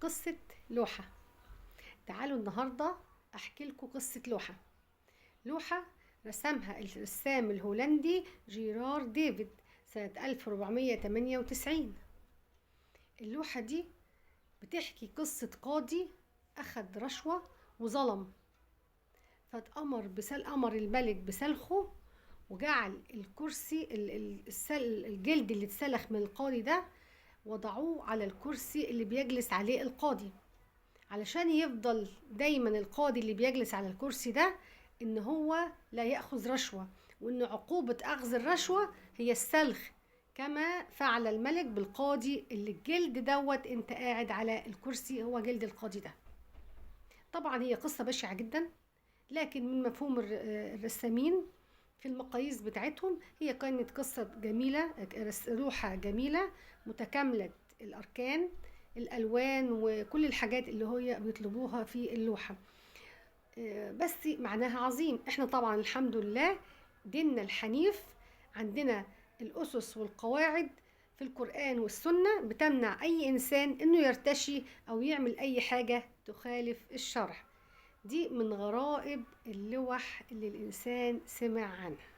قصة لوحة. تعالوا النهاردة أحكي لكم قصة لوحة رسمها الرسام الهولندي جيرار ديفيد سنة 1498. اللوحة دي بتحكي قصة قاضي أخد رشوة وظلم، أمر الملك بسلخه، وجعل الكرسي الجلد اللي اتسلخ من القاضي ده وضعوه على الكرسي اللي بيجلس عليه القاضي، علشان يفضل دايما القاضي اللي بيجلس على الكرسي ده ان هو لا يأخذ رشوة، وان عقوبة اخذ الرشوة هي السلخ، كما فعل الملك بالقاضي اللي الجلد دوت انت قاعد على الكرسي هو جلد القاضي ده. طبعا هي قصة بشعة جدا، لكن من مفهوم الرسامين في المقاييس بتاعتهم هي كانت قصة جميلة، لوحة جميلة متكاملة الأركان، الألوان وكل الحاجات اللي هي بيطلبوها في اللوحة، بس معناها عظيم. احنا طبعا الحمد لله ديننا الحنيف عندنا الأسس والقواعد في القرآن والسنة بتمنع أي إنسان إنه يرتشي أو يعمل أي حاجة تخالف الشرع. دي من غرائب اللوح اللي الإنسان سمع عنها.